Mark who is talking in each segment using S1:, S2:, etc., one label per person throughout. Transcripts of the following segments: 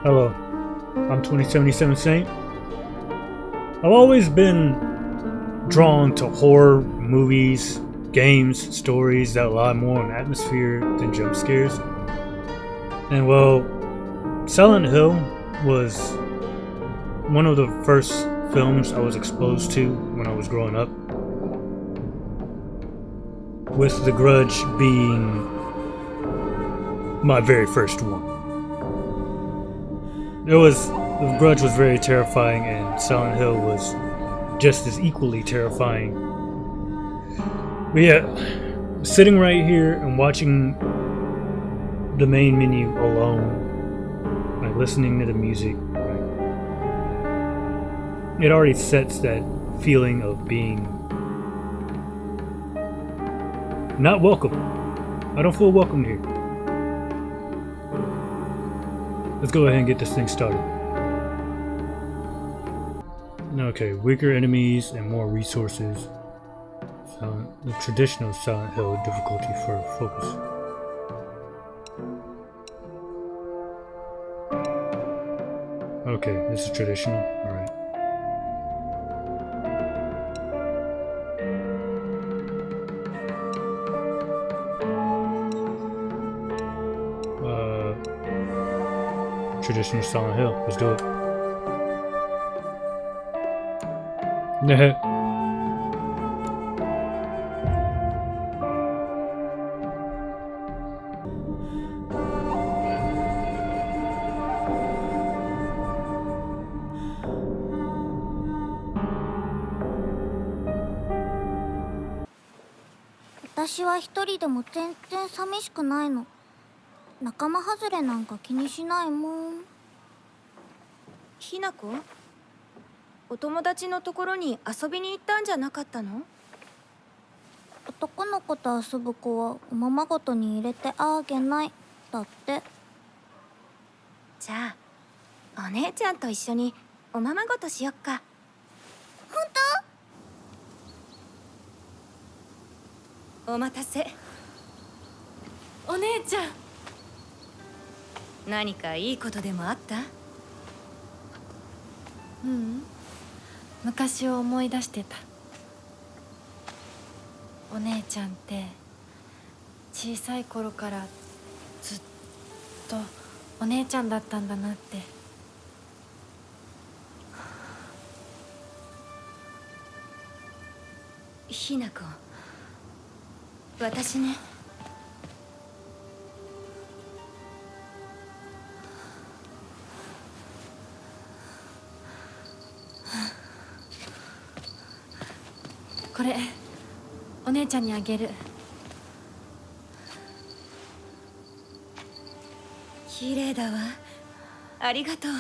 S1: Hello, I'm 2077 Saint. I've always been drawn to horror movies, games, stories that rely more on atmosphere than jump scares. And well, Silent Hill was one of the first films I was exposed to when I was growing up, with The Grudge being my very first one. The Grudge was very terrifying, and Silent Hill was just as equally terrifying. But yeah, sitting right here and watching the main menu alone, like listening to the music, it already sets that feeling of being not welcome. I don't feel welcome here. Let's go ahead and get this thing started. Okay, weaker enemies and more resources. The traditional Silent Hill difficulty for focus. Okay, this is traditional. Alright. Traditional Silent Hill. Let's do it.
S2: 私は一人でも全然寂しくないの。仲間外れなんか気にしないもん。
S3: ひなこ、お友達のところに遊びに行ったんじゃなかったの？
S2: 男の子と遊ぶ子はおままごとに入れてあげないだって。
S3: じゃあお姉ちゃんと一緒におままごとしよっか。
S2: 本
S3: 当？お待たせ。
S4: お姉ちゃん、
S3: 何かいいことでもあった？
S4: ううん、昔を思い出してた。お姉ちゃんって小さい頃からずっとお姉ちゃんだったんだなって。
S3: ひなこ、私ね。
S4: これお姉ちゃんにあげる。
S3: 綺麗だわ。ありがとう。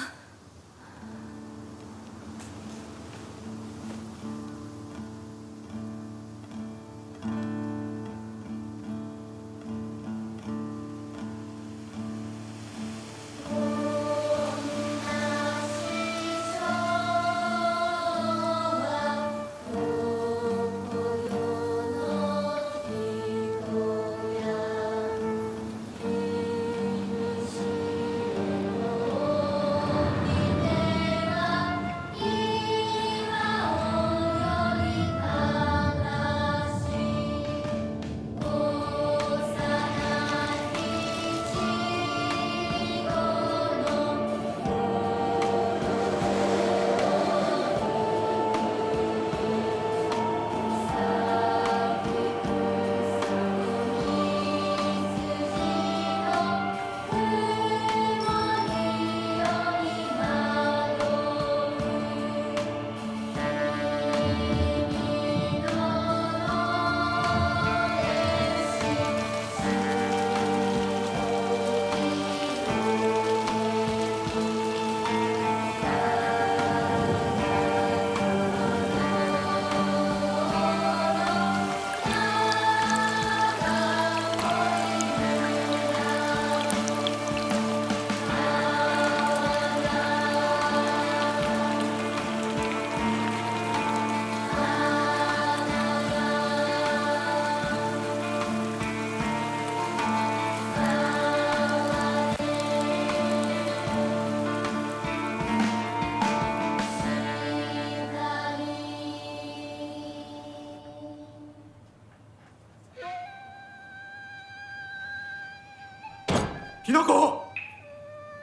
S5: ひなこ、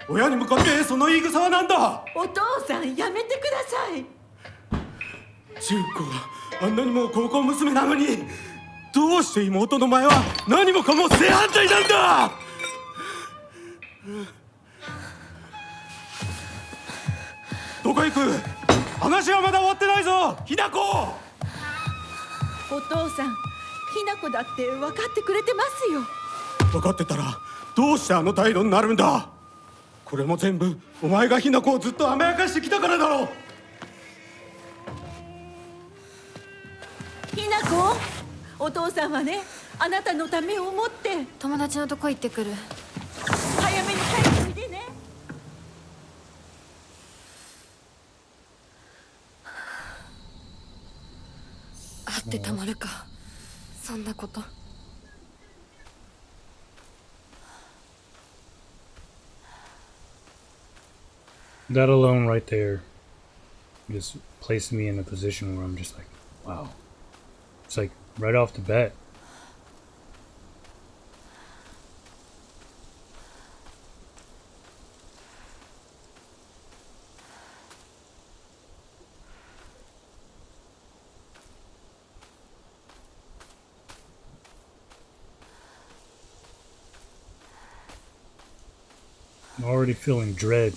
S5: 親に向かってその言い草は何だ。
S6: お父さんやめてください。
S5: 純子があんなにも高校娘なのに、どうして妹の前は何もかも正反対なんだ。どこ行く。話はまだ終わってないぞ、ひなこ。
S6: お父さん、ひなこだって分かってくれてますよ。
S5: 分かってたらどうしてあの態度になるんだ。これも全部お前がひなこをずっと甘やかしてきたからだろう。
S6: ひなこ、お父さんはね、あなたのためを思って
S4: 友達のとこ行ってくる。
S6: 早めに帰っておいでね。
S4: あってたまるか、そんなこと。
S1: That alone right there just placed me in a position where I'm just like, wow. It's like right off the bat. I'm already feeling dread.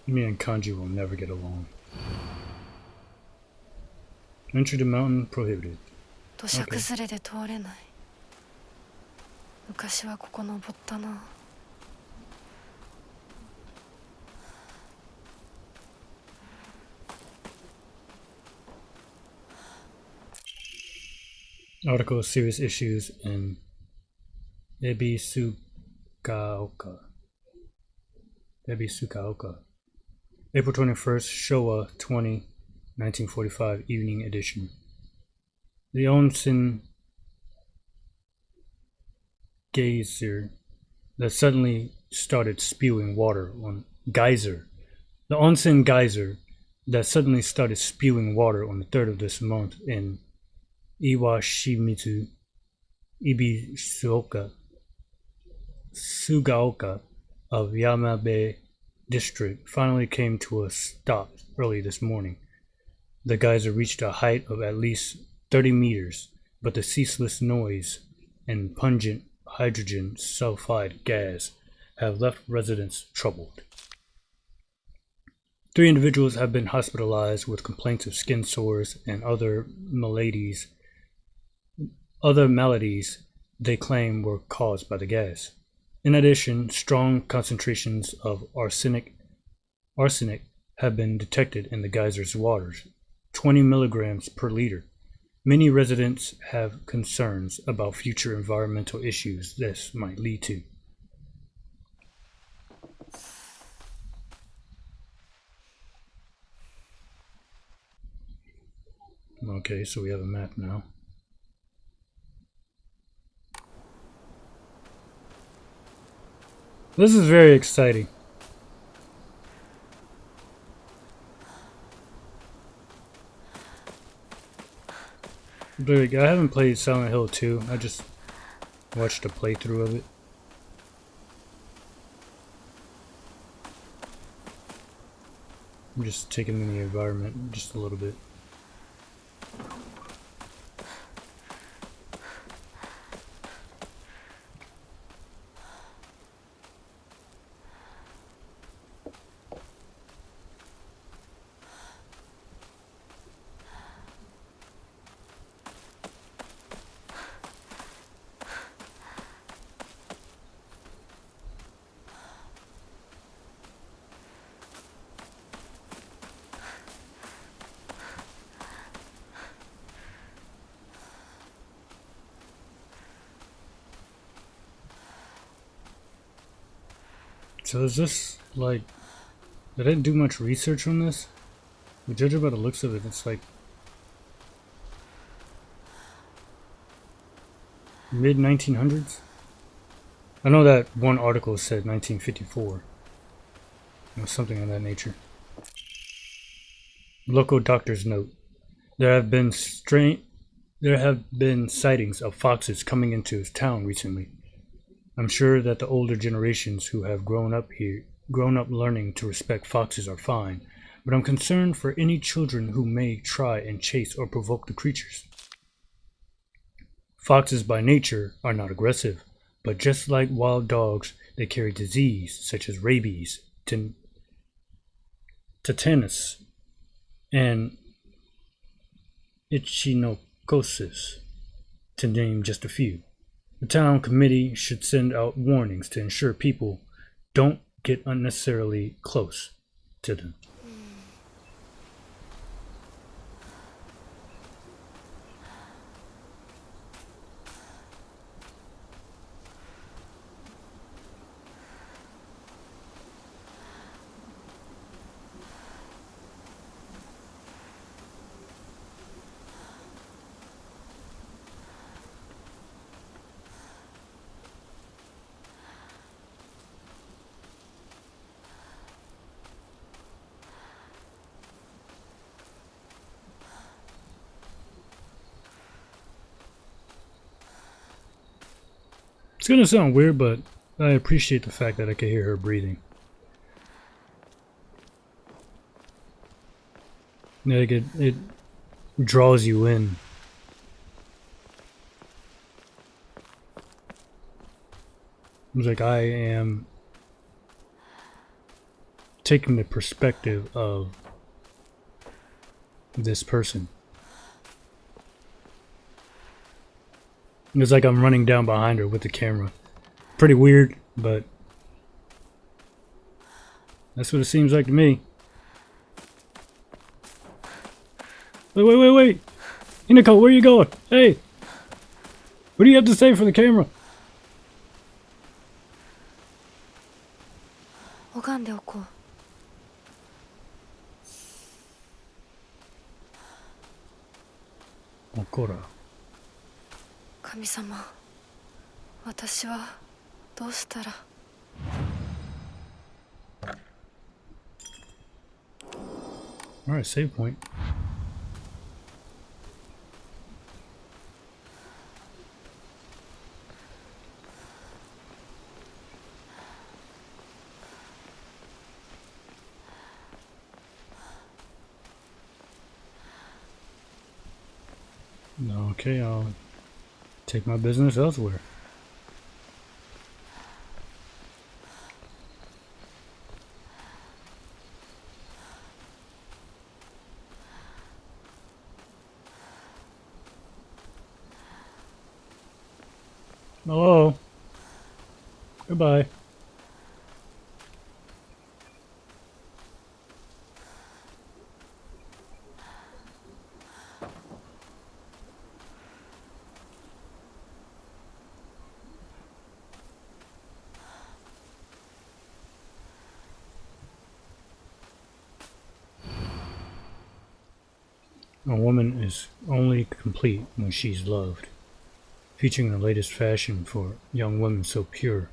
S1: Me and Kanji will never get along. Entry the mountain prohibited.
S4: 土砂崩れで通れない。昔はここ登ったな。
S1: Article of serious issues in Ebisugaoka. April 21st, Showa 20, 1945, evening edition. The onsen geyser that suddenly started spewing water on the onsen geyser that suddenly started spewing water on the 3rd of this month in Iwashimizu, Ebisugaoka of Yamabe district finally came to a stop early this morning. The geyser reached a height of at least 30 meters, but the ceaseless noise and pungent hydrogen sulfide gas have left residents troubled. 3 individuals have been hospitalized with complaints of skin sores and other maladies they claim were caused by the gas. In addition, strong concentrations of arsenic have been detected in the geyser's waters, 20 milligrams per liter. Many residents have concerns about future environmental issues this might lead to. Okay, so we have a map now. This is very exciting. I haven't played Silent Hill 2. I just watched a playthrough of it. I'm just taking in the environment just a little bit. So is this like, I didn't do much research on this. But judging by the looks of it, it's like mid 1900s. I know that one article said 1954. Something of that nature. Local doctor's note. There have been sightings of foxes coming into his town recently. I'm sure that the older generations who have grown up learning to respect foxes are fine, but I'm concerned for any children who may try and chase or provoke the creatures. Foxes by nature are not aggressive, but just like wild dogs, they carry disease such as rabies, tetanus, and echinocosis, to name just a few. The town committee should send out warnings to ensure people don't get unnecessarily close to them. It's gonna sound weird, but I appreciate the fact that I can hear her breathing. Like it draws you in. It's like I am taking the perspective of this person. It's like I'm running down behind her with the camera. Pretty weird, but that's what it seems like to me. Wait. Hinako, where are you going? Hey! What do you have to say for the camera?
S4: 拝んでおこう。
S1: 怒ら。
S4: 神様、私はどうしたら。
S1: Alright, save point. Okay, I'll take my business elsewhere. Hello. Goodbye. A woman is only complete when she's loved. Featuring the latest fashion for young women so pure,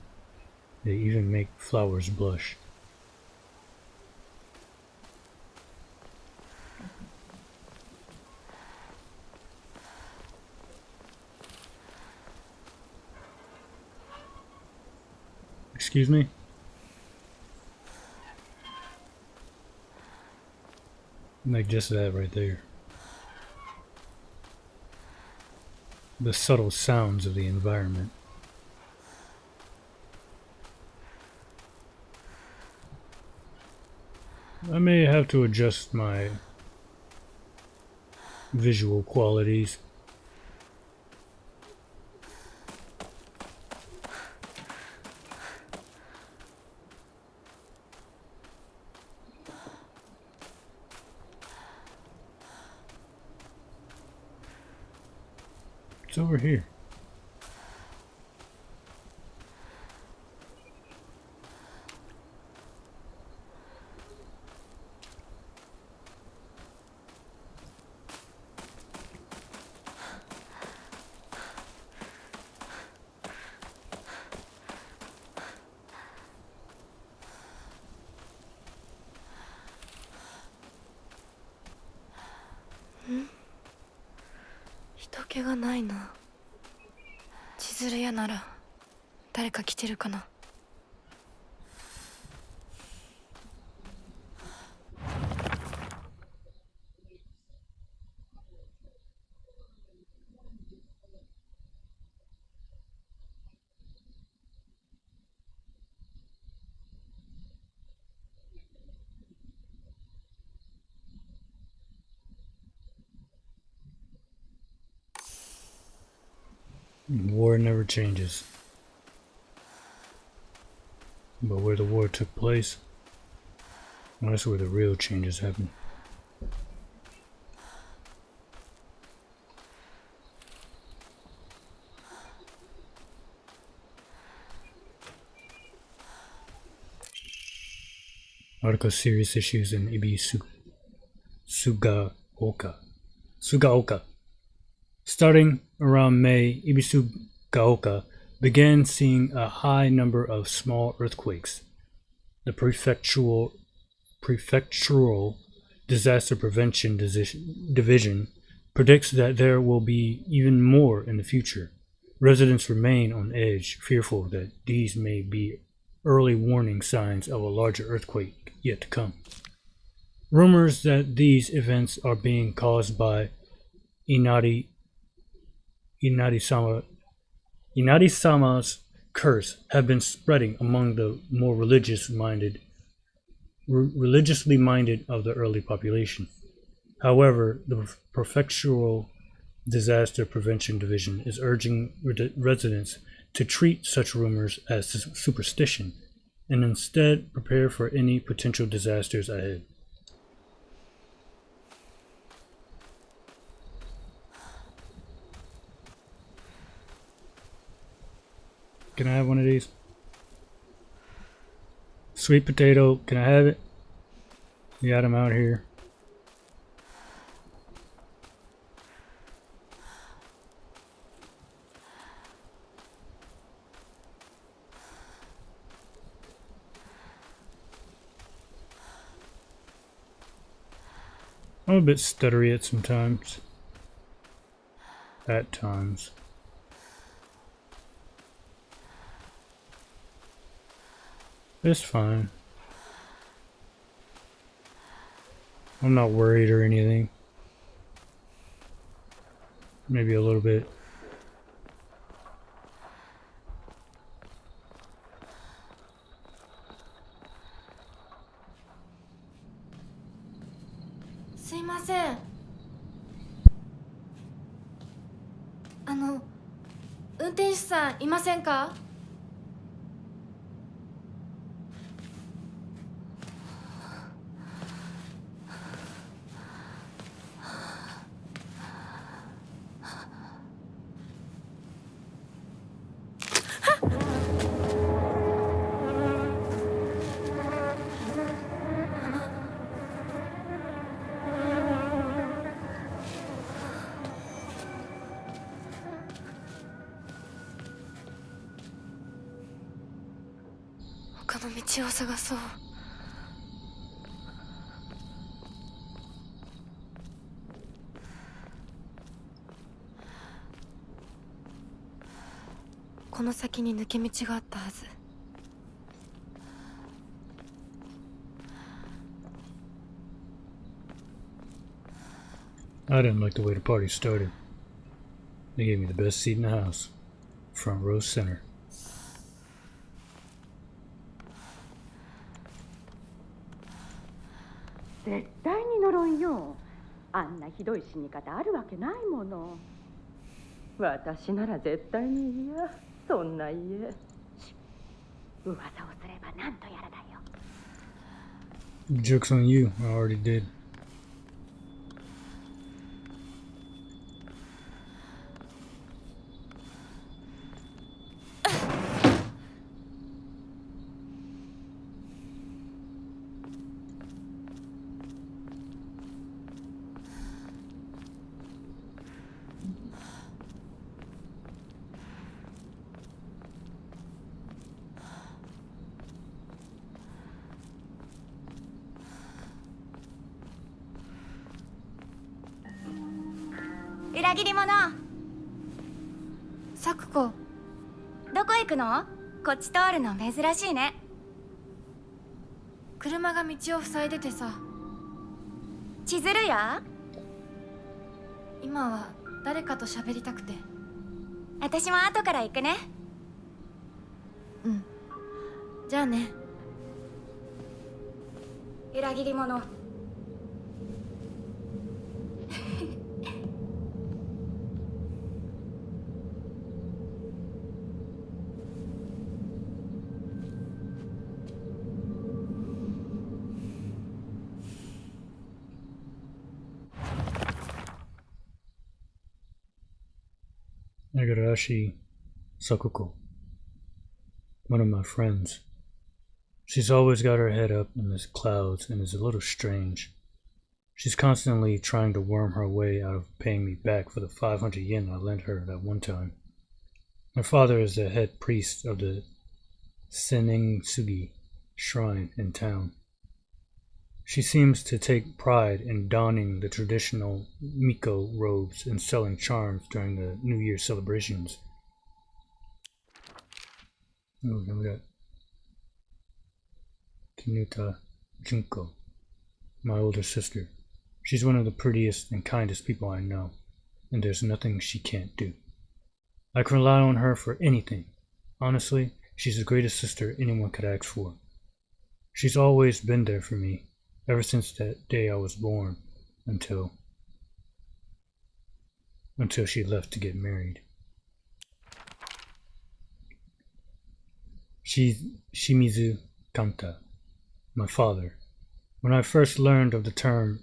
S1: they even make flowers blush. Excuse me? Like just that right there. The subtle sounds of the environment. I may have to adjust my visual qualities. It's over here.
S4: けがないな。千鶴屋なら誰か来てるかな。
S1: War never changes. But where the war took place, well, that's where the real changes happen. Article serious issues in Ebisugaoka. Starting around May, Ebisugaoka began seeing a high number of small earthquakes. The prefectural disaster prevention division predicts that there will be even more in the future. Residents remain on edge, fearful that these may be early warning signs of a larger earthquake yet to come. Rumors that these events are being caused by Inari-sama's curse have been spreading among the more religiously minded of the early population. However, the Prefectural Disaster Prevention Division is urging residents to treat such rumors as superstition and instead prepare for any potential disasters ahead. Can I have one of these? Sweet potato, can I have it? You got them out here. I'm a bit stuttery at times. At times. It's fine. I'm not worried or anything. Maybe a little bit.
S4: Unten 手さんいませんか？他の道を探そう。この先に抜け道があったはず。
S1: I didn't like the way the party started. They gave me the best seat in the house. Front row center.
S7: 絶対に呪いよ。あんなひどい死に方あるわけないもの。私なら絶対に嫌。そんな家。噂をすればなんとやらだよ。
S1: Joke's on you. I already did.
S4: サクコ。
S3: どこ行くの？こっち通るの珍しいね。
S4: 車が道を塞いでてさ。
S3: 千鶴や？
S4: 今は誰かと喋りたくて。
S3: 私も後から行くね。
S4: うん。じゃあね。
S3: 裏切り者。
S1: Nagarashi Sakuko, one of my friends. She's always got her head up in the clouds and is a little strange. She's constantly trying to worm her way out of paying me back for the 500 yen I lent her that one time. Her father is the head priest of the Senengsugi shrine in town. She seems to take pride in donning the traditional Miko robes and selling charms during the New Year celebrations. Oh, then we got Kinuta Junko, my older sister. She's one of the prettiest and kindest people I know, and there's nothing she can't do. I can rely on her for anything. Honestly, she's the greatest sister anyone could ask for. She's always been there for me, ever since that day I was born, until she left to get married. She's Shimizu Kanta, my father. When I first learned of the term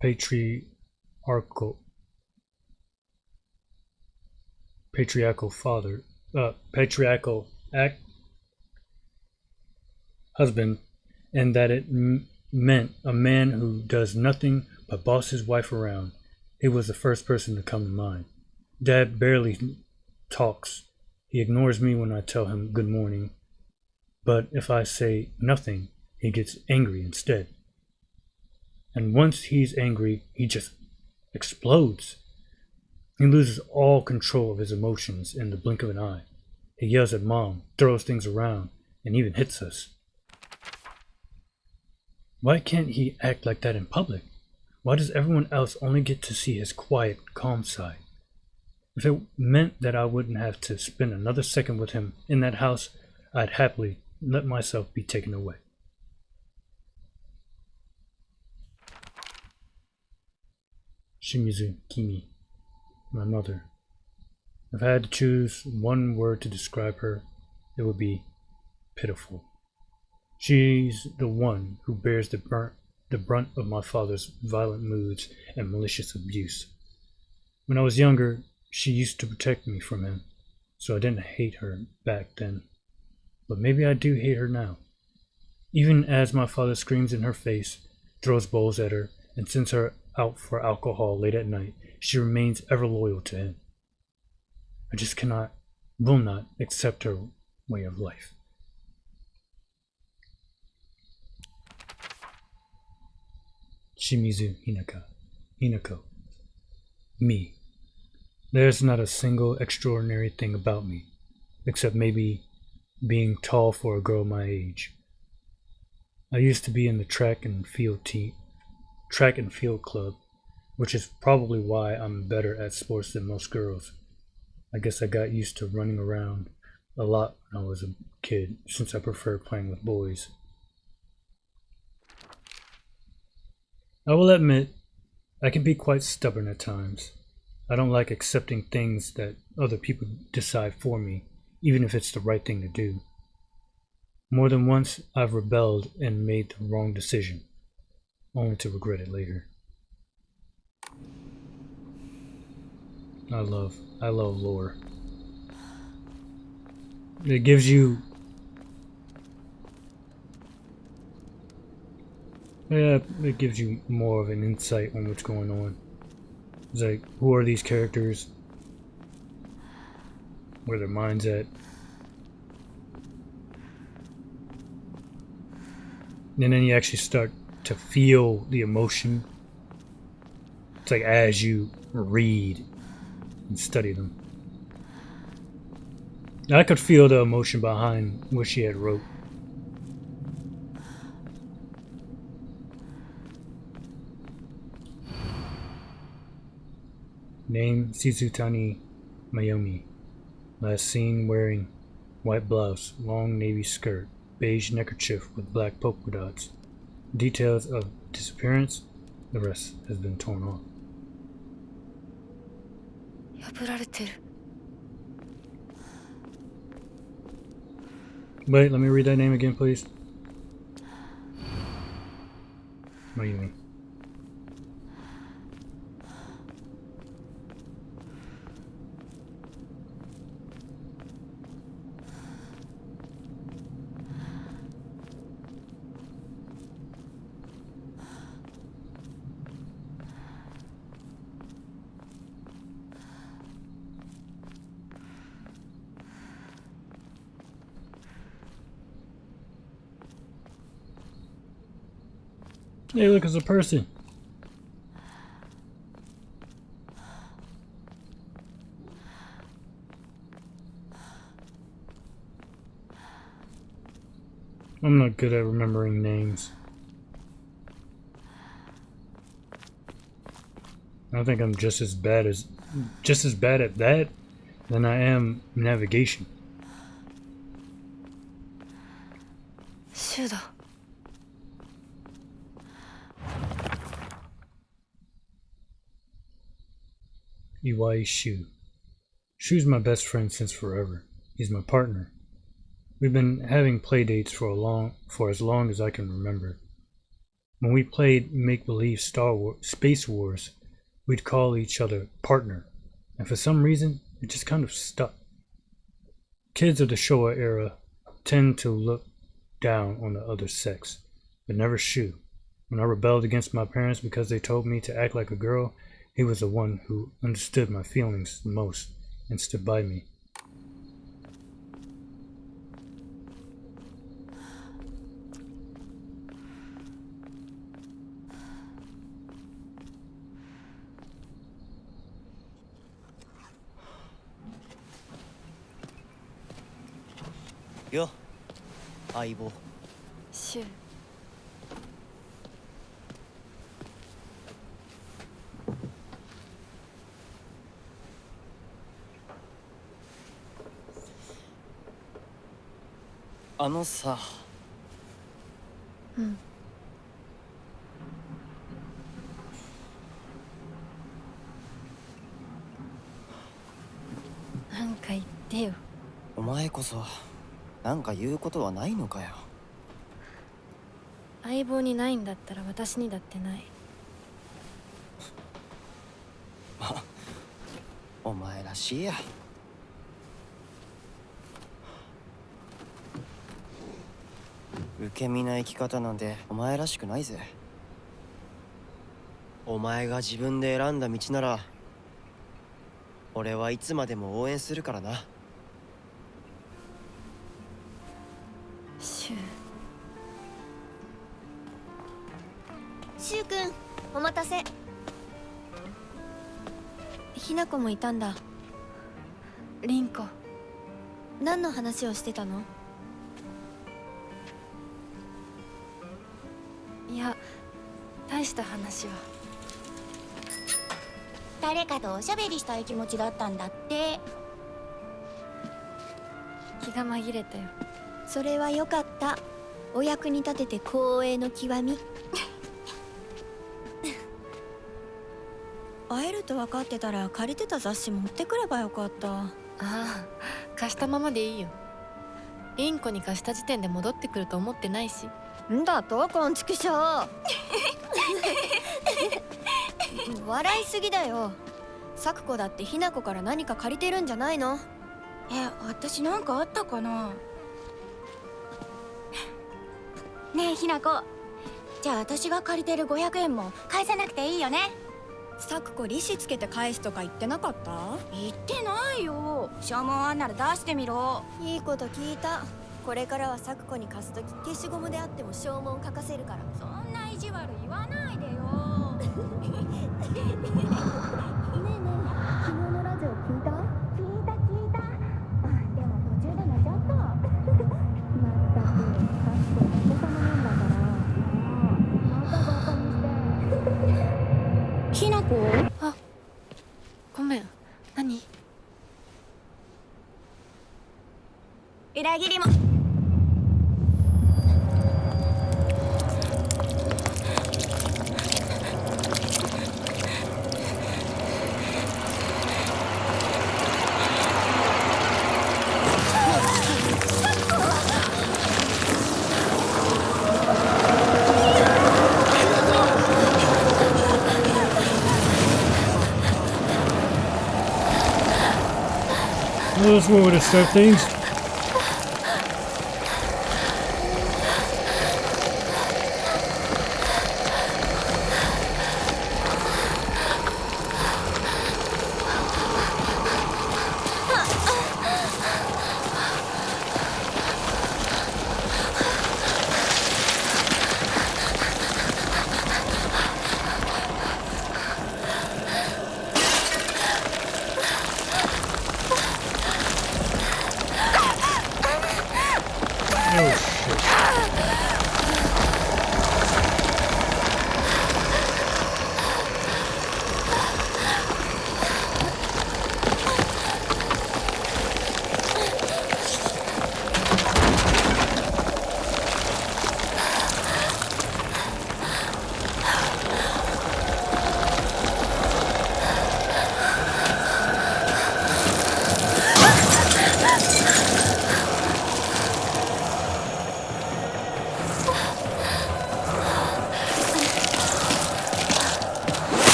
S1: patriarchal husband, and that it meant a man who does nothing but boss his wife around, he was the first person to come to mind. Dad barely talks. He ignores me when I tell him good morning, but if I say nothing, he gets angry instead. And once he's angry, he just explodes. He loses all control of his emotions in the blink of an eye. He yells at Mom, throws things around, and even hits us. Why can't he act like that in public? Why does everyone else only get to see his quiet, calm side? If it meant that I wouldn't have to spend another second with him in that house, I'd happily let myself be taken away. Shimizu Kimi, my mother. If I had to choose one word to describe her, it would be pitiful. She's the one who bears the brunt of my father's violent moods and malicious abuse. When I was younger, she used to protect me from him, so I didn't hate her back then. But maybe I do hate her now. Even as my father screams in her face, throws bowls at her, and sends her out for alcohol late at night, she remains ever loyal to him. I just will not accept her way of life. Shimizu Hinako. Me. There's not a single extraordinary thing about me, except maybe being tall for a girl my age. I used to be in the track and field club, which is probably why I'm better at sports than most girls. I guess I got used to running around a lot when I was a kid, since I prefer playing with boys. I will admit, I can be quite stubborn at times. I don't like accepting things that other people decide for me, even if it's the right thing to do. More than once, I've rebelled and made the wrong decision, only to regret it later. I love lore. It gives you more of an insight on what's going on. It's like, who are these characters? Where their minds at? And then you actually start to feel the emotion. It's like as you read and study them. I could feel the emotion behind what she had wrote. Name Shizutani Mayumi. Last seen wearing white blouse, long navy skirt, beige neckerchief with black polka dots. Details of disappearance, the rest has been torn off.
S4: 破られてる。
S1: Wait, let me read that name again, please. Mayumi. Hey, look, it's a person. I'm not good at remembering names. I think I'm just as bad at that than I am navigation.
S4: シュだ。
S1: Iwai Shu. Shu's my best friend since forever. He's my partner. We've been having playdates for as long as I can remember. When we played make-believe Space Wars, we'd call each other partner, and for some reason, it just kind of stuck. Kids of the Showa era tend to look down on the other sex, but never Shu. When I rebelled against my parents because they told me to act like a girl, he was the one who understood my feelings the most and stood by me.
S8: Yo, 相棒。
S4: シュ。
S8: あのさ。
S4: うん。なんか言ってよ。
S8: お前こそなんか言うことはないのかよ。
S4: 相棒にないんだったら私にだってない。
S8: お前らしいや。受け身な生き方なんてお前らしくないぜ。お前が自分で選んだ道なら俺はいつまでも応援するからな。
S4: シュ。
S3: シュウ君、お待たせ。ひなこもいたんだ。
S4: リンコ。
S3: 何の話をしてたの？
S4: いや、大した話は。
S2: 誰かとおしゃべりしたい気持ちだったんだって。
S4: 気が紛れたよ。
S3: それはよかった。お役に立てて光栄の極み。会えると分かってたら借りてた雑誌持ってくればよかった。
S4: ああ、貸したままでいいよ。リンコに貸した時点で戻ってくると思ってないし。
S3: んだとこんちくしょう。笑いすぎだよ。サクコだってひなこから何か借りてるんじゃないの？
S2: 私なんかあったかな。ねえひなこ、じゃあ私が借りてる500円も返さなくていいよね。
S3: サクコ利子つけて返すとか言ってなかった？
S2: 言ってないよ。証文あんなら出してみろ。
S3: いいこと聞いた。これからはサクコに貸すとき消しゴムであっても証文書かせるから。
S2: そんな意地悪言わないでよ。
S3: ねえねえ、昨日のラジオ聞いた？聞いた。でも途裏切りも。
S1: Well, that's one way to start things.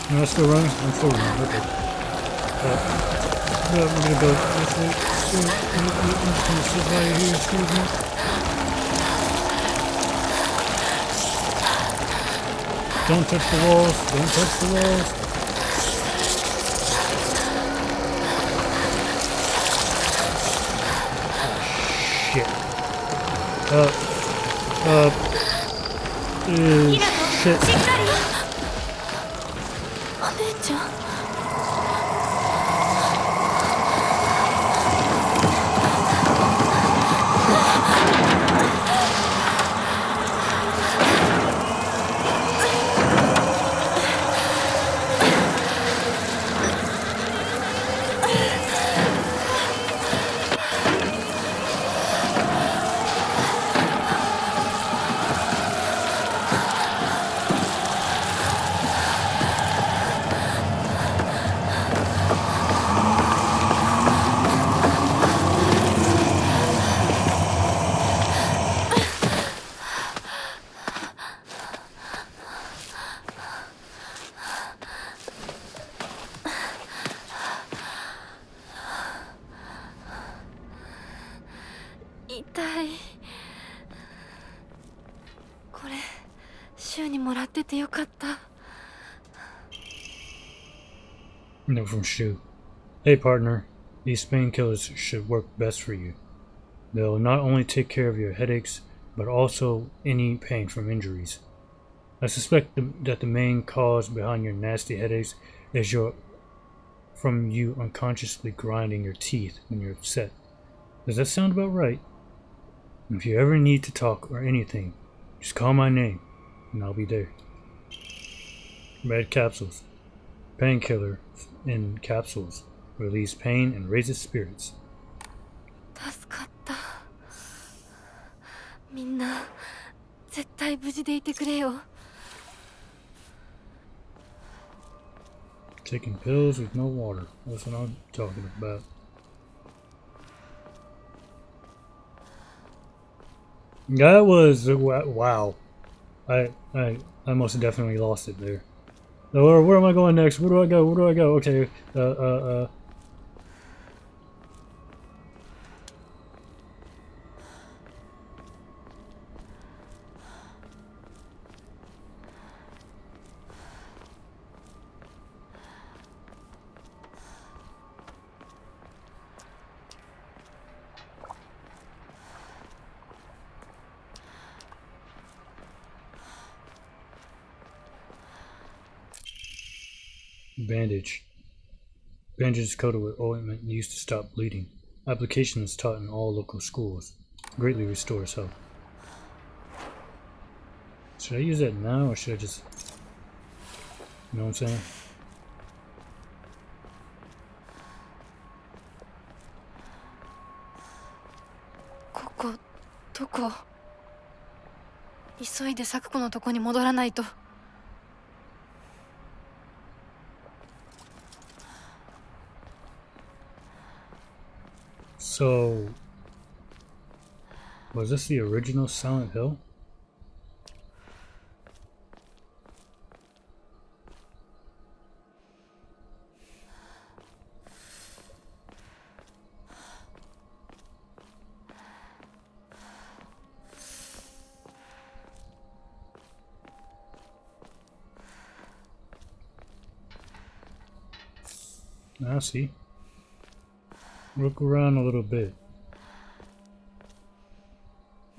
S1: Am I still running? I'm still running. Okay. We're gonna go this way. I'm just gonna sit right here. Excuse me. Don't touch the walls. Don't touch the walls. Shit. Shit.
S4: お姉ちゃん。痛い。これ週にもらっててよかった。
S1: No, from Shu. Hey partner, these painkillers should work best for you. They'll not only take care of your headaches, but also any pain from injuries. I suspect that the main cause behind your nasty headaches is from you unconsciously grinding your teeth when you're upset. Does that sound about right? If you ever need to talk or anything, just call my name, and I'll be there. Red capsules. Painkiller in capsules. Release pain and raises spirits.
S4: 助かった。みんな絶対無事でいてくれよ。
S1: Taking pills with no water. That's what I'm talking about. That was wow. I most definitely lost it there. Where am I going next? Where do I go? Where do I go? Okay. Bandage. Bandage is coated with ointment used to stop bleeding. Application is taught in all local schools. Greatly restores health. Should I use that now or should I just... You know what I'm saying?
S4: どこ？急いで咲子のとこに戻らないと。
S1: So, was this the original Silent Hill? I see. Look around a little bit.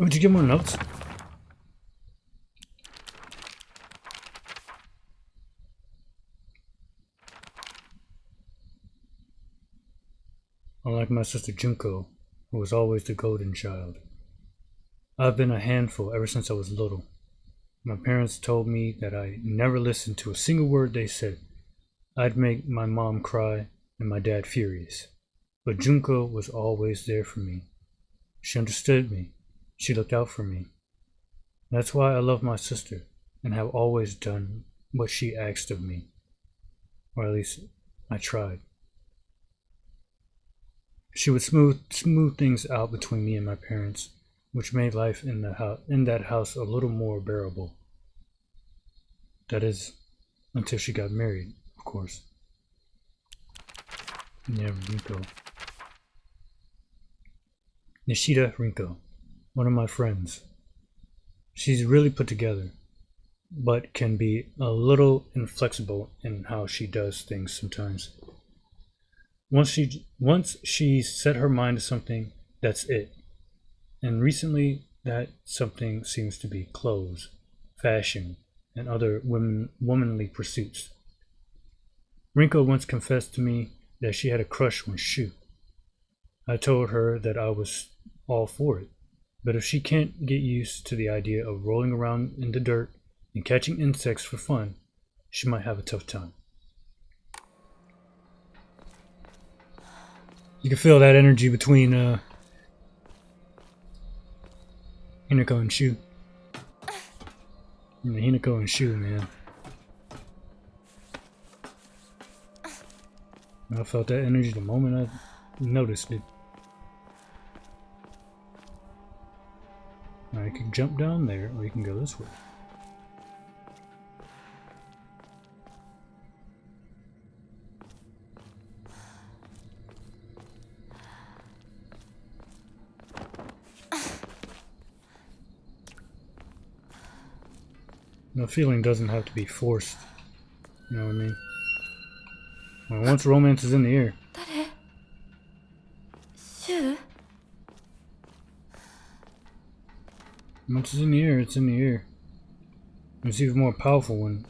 S1: Oh, did you get more notes? Unlike my sister Junko, who was always the golden child, I've been a handful ever since I was little. My parents told me that I never listened to a single word they said. I'd make my mom cry and my dad furious. But Junko was always there for me. She understood me. She looked out for me. That's why I love my sister and have always done what she asked of me. Or at least I tried. She would smooth things out between me and my parents, which made life in that house a little more bearable. That is, until she got married, of course. Yeah, Rinko. Nishida Rinko, one of my friends. She's really put together, but can be a little inflexible in how she does things sometimes. Once she set her mind to something, that's it. And recently, that something seems to be clothes, fashion, and other womanly pursuits. Rinko once confessed to me that she had a crush on Shu. I told her that I was all for it, but if she can't get used to the idea of rolling around in the dirt and catching insects for fun, she might have a tough time. You can feel that energy between Hinako and Shu. Hinako and Shu, man. I felt that energy the moment I noticed it. Now you can jump down there, or you can go this way. The feeling doesn't have to be forced. You know what I mean? Well, once romance is in the air. Once it's in the air, it's in the air. It's even more powerful when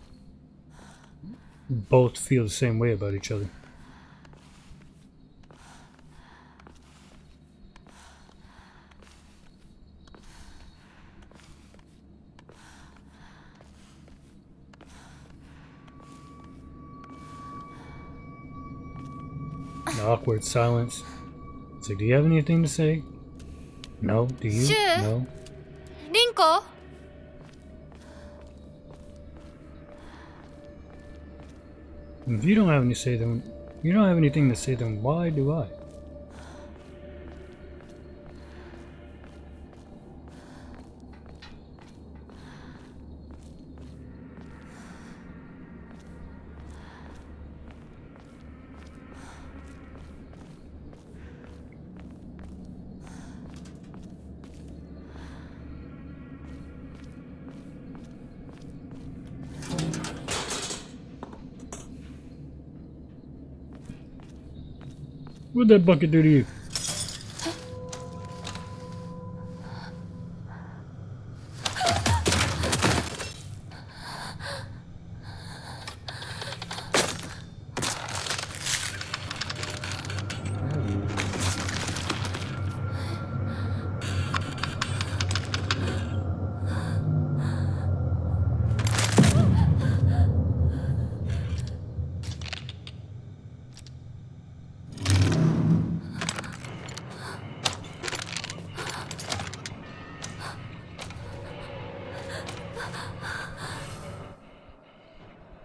S1: both feel the same way about each other. The awkward silence. It's like, do you have anything to say? No? Do you?
S4: Sure.
S1: No?
S4: Rinko?
S1: If you don't have anything to say, then you don't have anything to say, then why do I? What'd that bucket do to you?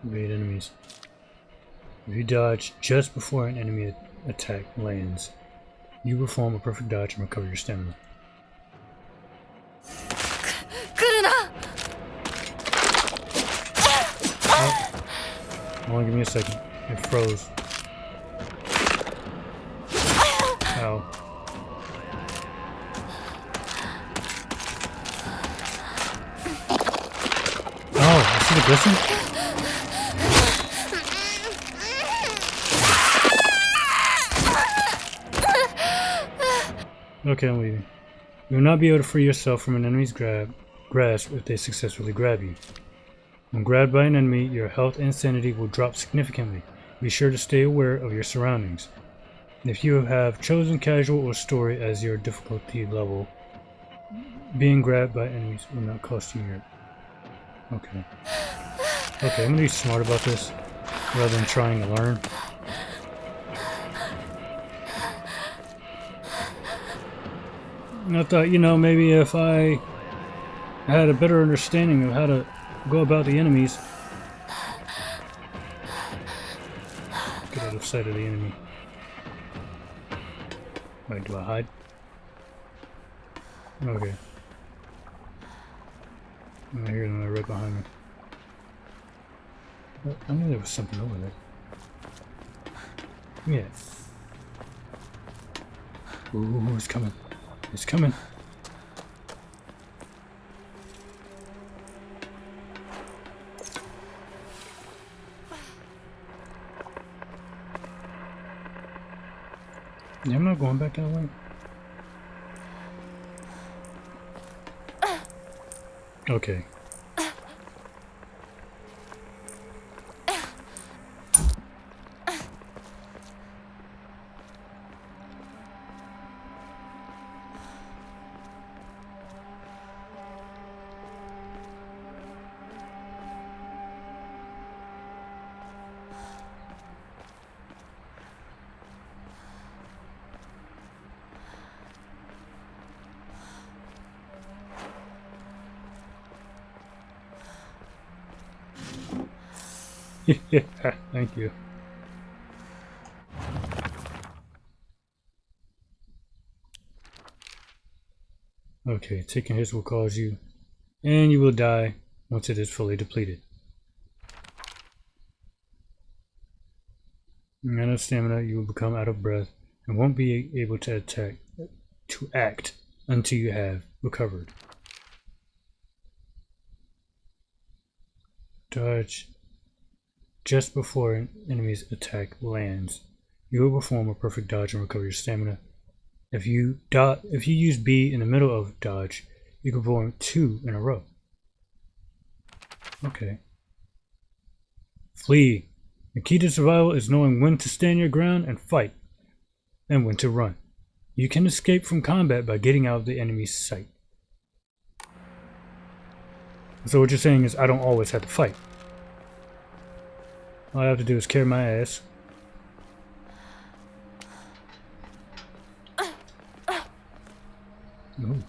S1: Evade enemies. If you dodge just before an enemy attack lands, you perform a perfect dodge and recover your stamina. Hold on, give me a second. It froze. Ow. Oh, I see the glisten? Okay, I'm leaving. You will not be able to free yourself from an enemy's grasp if they successfully grab you. When grabbed by an enemy, your health and sanity will drop significantly. Be sure to stay aware of your surroundings. If you have chosen casual or story as your difficulty level, being grabbed by enemies will not cost you your... Okay. Okay, I'm gonna be smart about this rather than trying to learn. And I thought, you know, maybe if I had a better understanding of how to go about the enemies. Get out of sight of the enemy. Wait, do I hide? Okay. I hear them right behind me. Oh, I knew there was something over there. Yeah. Ooh, it's coming. It's coming. Yeah, I'm not going back that way. Okay. Yeah, thank you. Okay, taking hits will cause you, and you will die once it is fully depleted. Out of stamina, you will become out of breath and won't be able to act until you have recovered. Dodge just before an enemy's attack lands. You will perform a perfect dodge and recover your stamina. If you use B in the middle of dodge, you can perform 2 in a row. Okay. Flee. The key to survival is knowing when to stand your ground and fight, and when to run. You can escape from combat by getting out of the enemy's sight. So what you're saying is I don't always have to fight. All I have to do is carry my ass. Ooh.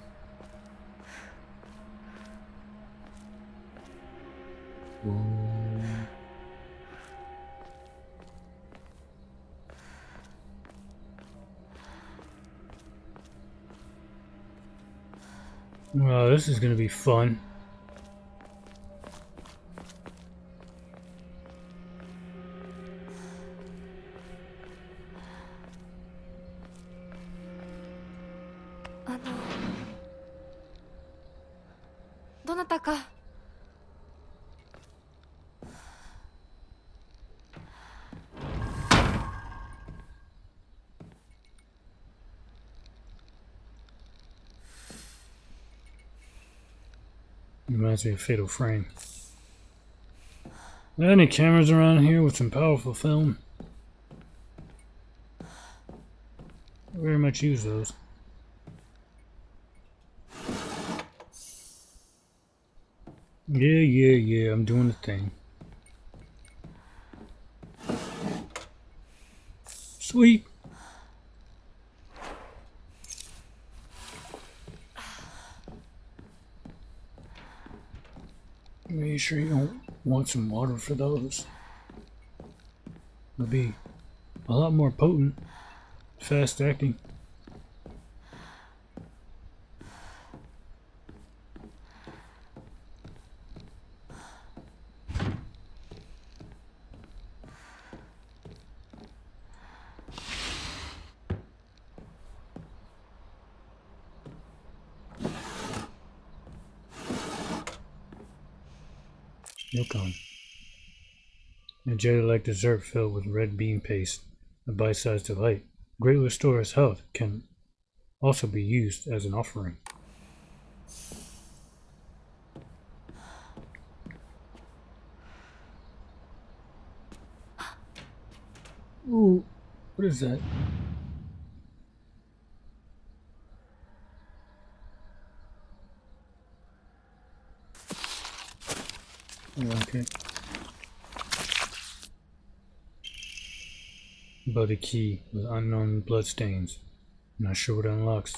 S1: Well, this is going to be fun. Reminds me of Fatal Frame. Are there any cameras around here with some powerful film? I very much use those. Yeah, I'm doing the thing. Sweet. sure you don't want some water for those. It'll be a lot more potent, fast acting. Yukon. A jelly-like dessert filled with red bean paste, a bite-sized delight. Greatly restores health, can also be used as an offering. Ooh, what is that? Okay. But a key with unknown bloodstains. Not sure what it unlocks.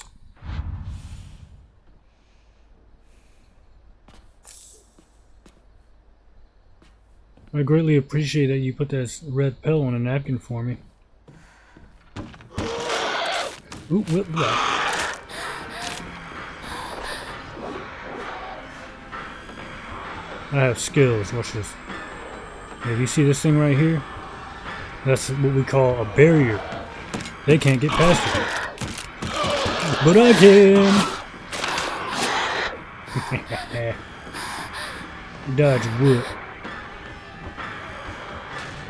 S1: I greatly appreciate that you put that red pill on a napkin for me. Ooh, whip that. I have skills. Watch this. Hey, you see this thing right here? That's what we call a barrier. They can't get past it. But I can! Dodge wood.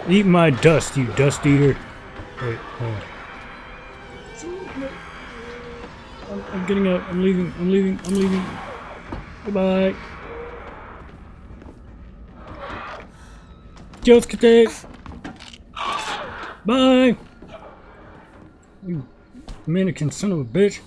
S1: Eat my dust, you dust eater. Wait, hold on. I'm getting out. I'm leaving. Goodbye. Just bye! You mannequin son of a bitch.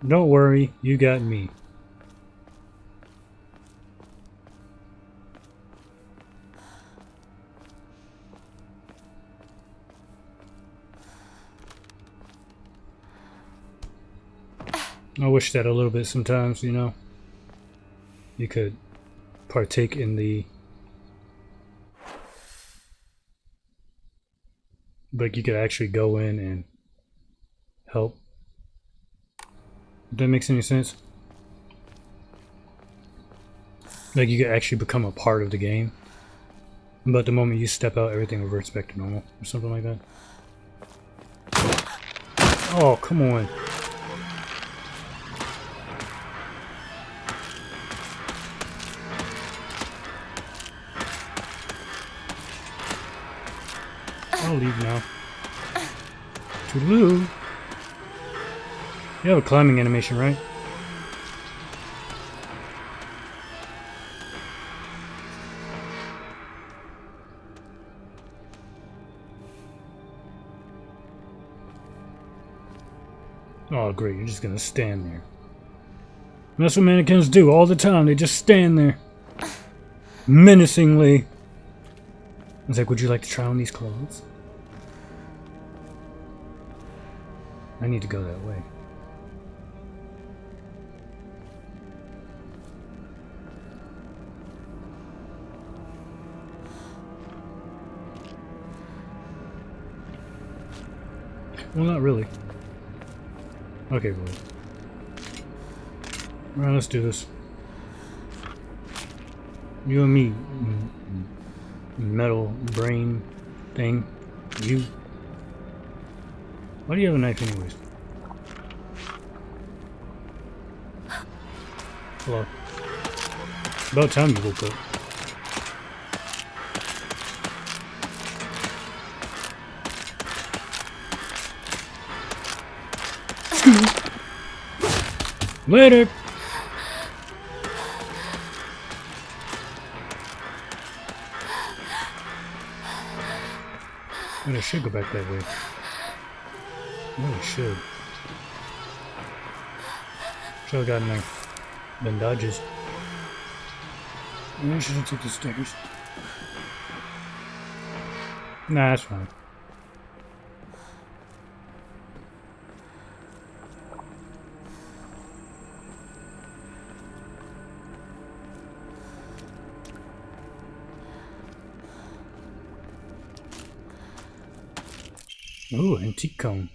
S1: Don't worry, you got me. I wish that a little bit sometimes, you know. You could partake in the... Like you could actually go in and help. If that makes any sense? Like you could actually become a part of the game. But the moment you step out, everything reverts back to normal. Or something like that. Oh, come on. I'll leave now. Toodaloo. You have a climbing animation, right? Oh, great. You're just gonna stand there. And that's what mannequins do all the time. They just stand there. Menacingly. It's like, would you like to try on these clothes? I need to go that way. Well, not really. Okay, boy. Alright, let's do this. You and me, metal brain thing. You. Why do you have a knife anyways? Hello. About time you woke up. Later! Well, I should go back that way. Really should. Should have gotten my bandages. Maybe I shouldn't take the stairs. Nah, that's fine. Ooh, antique cone.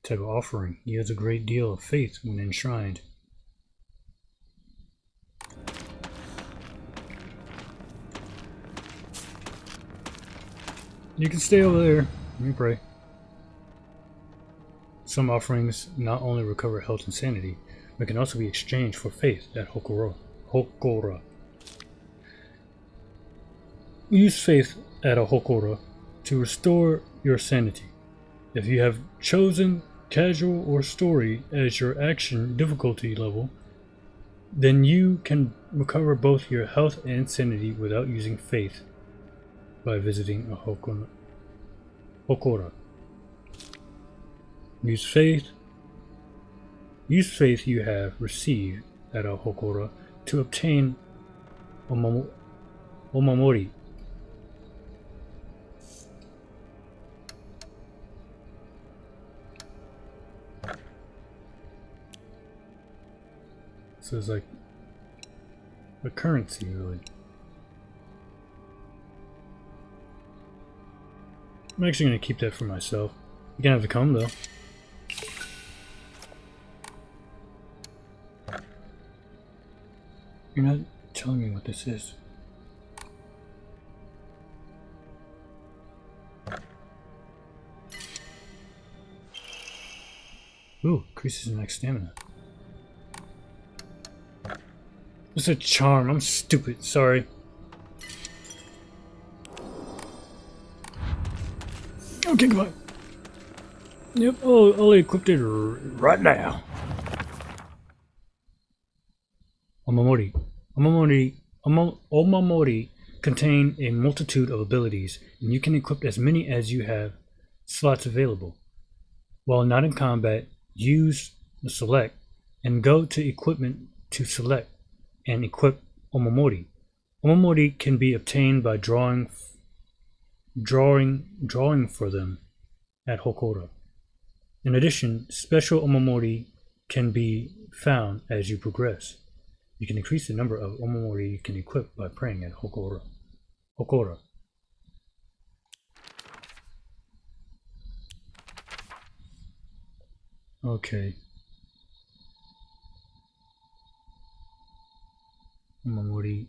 S1: Type of offering. Yields a great deal of faith when enshrined. You can stay over there. Let me pray. Some offerings not only recover health and sanity, but can also be exchanged for faith at Hokora. Use faith at a Hokora to restore your sanity. If you have chosen casual or story as your action difficulty level, then you can recover both your health and sanity without using faith by visiting a Hokora. Use faith you have received at a Hokora to obtain Omamori. So it's like a currency, really. I'm actually going to keep that for myself. You can have the comb, though. You're not telling me what this is. Ooh, increases max stamina. It's a charm. I'm stupid. Sorry. Okay, come on. Yep, I'll equip it right now. Omamori contain a multitude of abilities, and you can equip as many as you have slots available. While not in combat, use the select and go to equipment to select and equip Omamori. Omamori can be obtained by drawing for them at Hokora. In addition, special Omamori can be found as you progress. You can increase the number of Omamori you can equip by praying at Hokora. Okay. Omamori.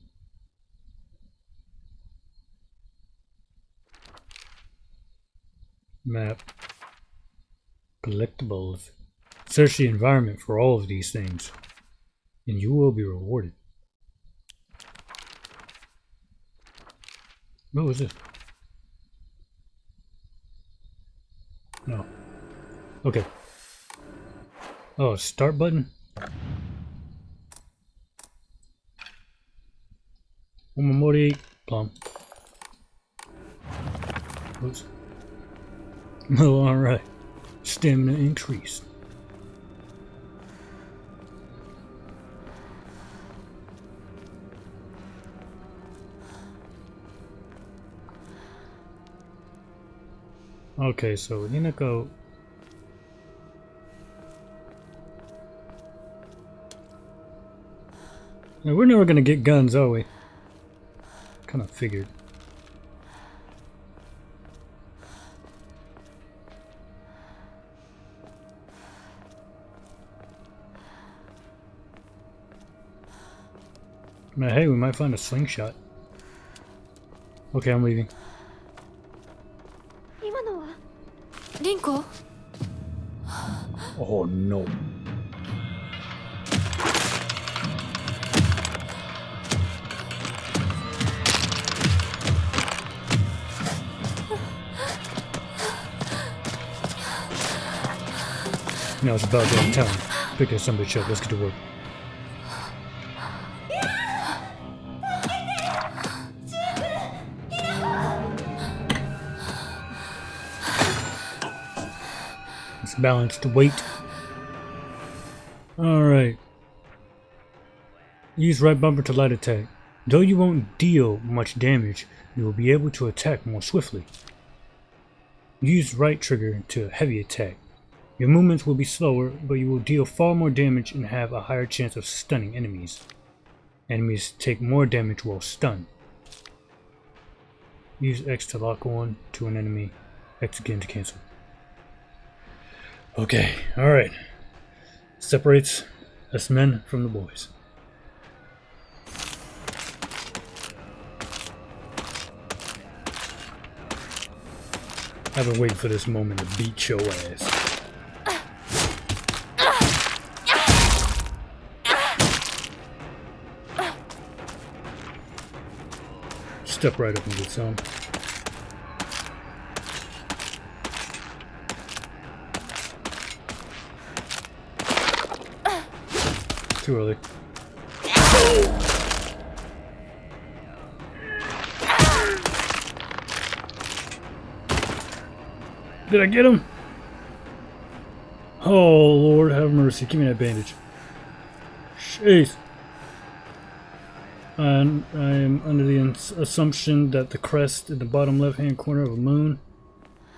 S1: Map. Collectibles. Search the environment for all of these things, and you will be rewarded. What was this? No. Okay. Oh, start button? Omamori. Plum. Oops. Oh, alright. Stamina increased. Okay, so Hinako. Now, we're never gonna get guns, are we? Kind of figured. Now, hey, we might find a slingshot. Okay, I'm leaving.
S4: Rinko?
S1: Oh no. Now it's about damn time. Pick that son of a bitch up. Let's get to work. Let's balance the weight. Alright. Use right bumper to light attack. Though you won't deal much damage, you will be able to attack more swiftly. Use right trigger to heavy attack. Your movements will be slower, but you will deal far more damage and have a higher chance of stunning enemies. Enemies take more damage while stunned. Use X to lock on to an enemy, X again to cancel. Okay, alright. Separates us men from the boys. I've been waiting for this moment to beat your ass. Step right up and get some. Too early. Did I get him? Oh, Lord, have mercy. Give me that bandage. Jeez. And I am under the assumption that the crest in the bottom left-hand corner of a moon.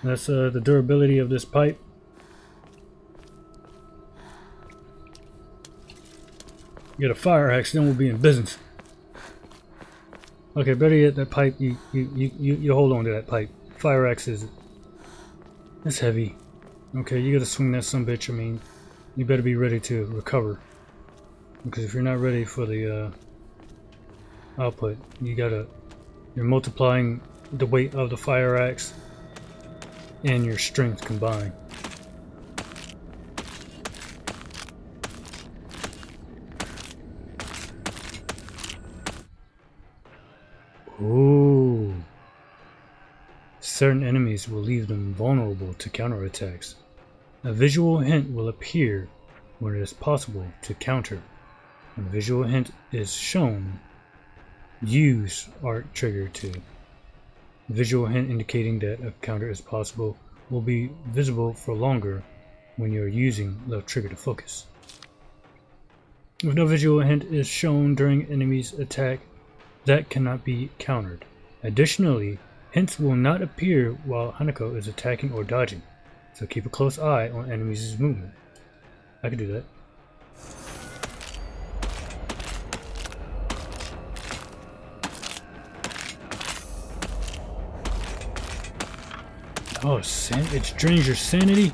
S1: That's the durability of this pipe. Get a fire axe, then we'll be in business. Okay, better yet, that pipe. You hold on to that pipe. Fire axe is. It's heavy. Okay, you gotta swing that sumbitch. I mean, you better be ready to recover. Because if you're not ready for the output, you're multiplying the weight of the fire axe and your strength combined. Ooh. Certain enemies will leave them vulnerable to counterattacks. A visual hint will appear when it is possible to counter. When a visual hint is shown, use Art Trigger to. A visual hint indicating that a counter is possible will be visible for longer when you are using left trigger to focus. If no visual hint is shown during enemy's attack, that cannot be countered. Additionally, hints will not appear while Hinako is attacking or dodging, so keep a close eye on enemies' movement. I can do that. Oh, it drains your sanity?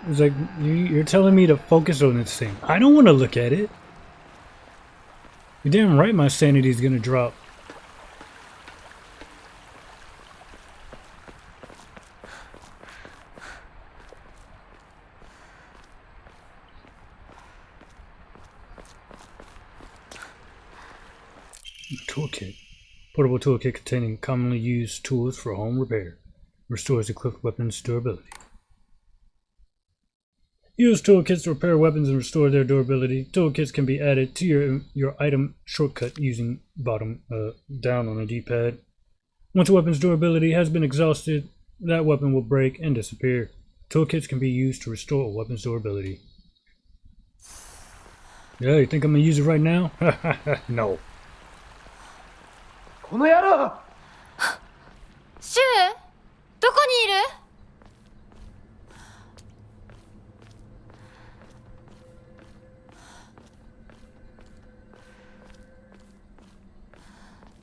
S1: It's like, you're telling me to focus on this thing. I don't want to look at it. You're damn right my sanity is going to drop. Toolkit. Portable toolkit containing commonly used tools for home repair. Restores equipped weapons durability. Use toolkits to repair weapons and restore their durability. Toolkits can be added to your item shortcut using bottom down on a D-pad. Once a weapon's durability has been exhausted, that weapon will break and disappear. Toolkits can be used to restore a weapon's durability. Yeah, you think I'm gonna use it right now? No.
S9: この野郎!
S4: シュウ、どこにいる？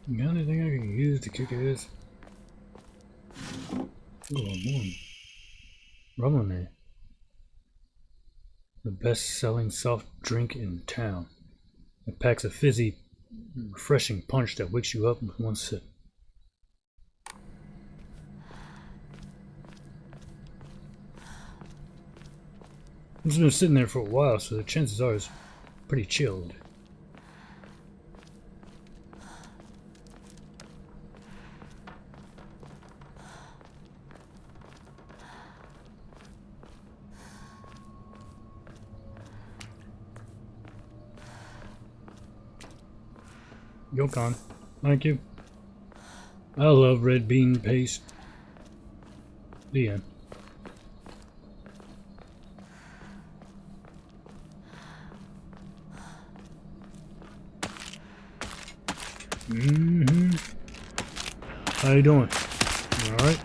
S1: The only thing I can use to kick ass. Ramen. The best-selling soft drink in town. It packs a fizzy, refreshing punch that wakes you up with one sip. It's been sitting there for a while, so the chances are it's pretty chilled. Yokon. Thank you. I love red bean paste. The end. How you doing? All right.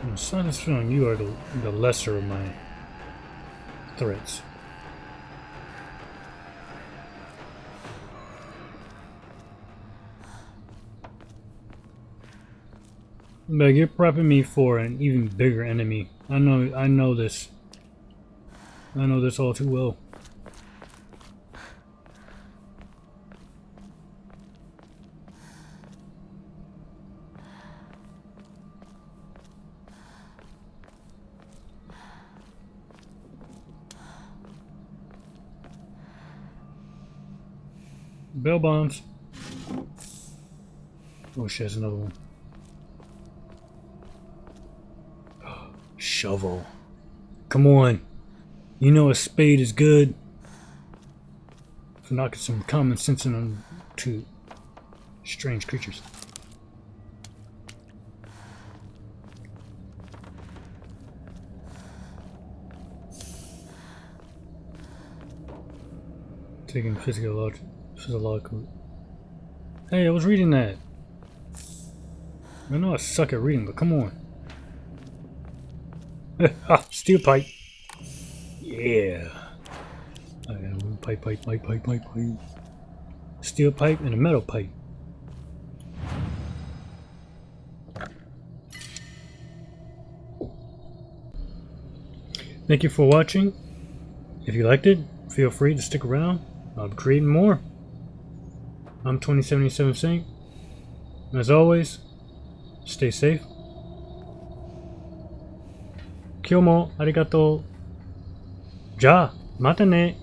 S1: I'm starting to feel you are the lesser of my threats. But you're prepping me for an even bigger enemy. I know this. I know this all too well. Bell bombs. Oh shit, there's another one. Shovel. Come on. You know a spade is good for knocking some common sense into strange creatures. Taking physiological. Hey, I was reading that. I know I suck at reading, but come on. Ah, steel pipe. Yeah. I got one pipe. Steel pipe and a metal pipe. Thank you for watching. If you liked it, feel free to stick around. I'll be creating more. I'm 2077 Saint. As always, stay safe. 今日もありがとう。じゃあ、またね。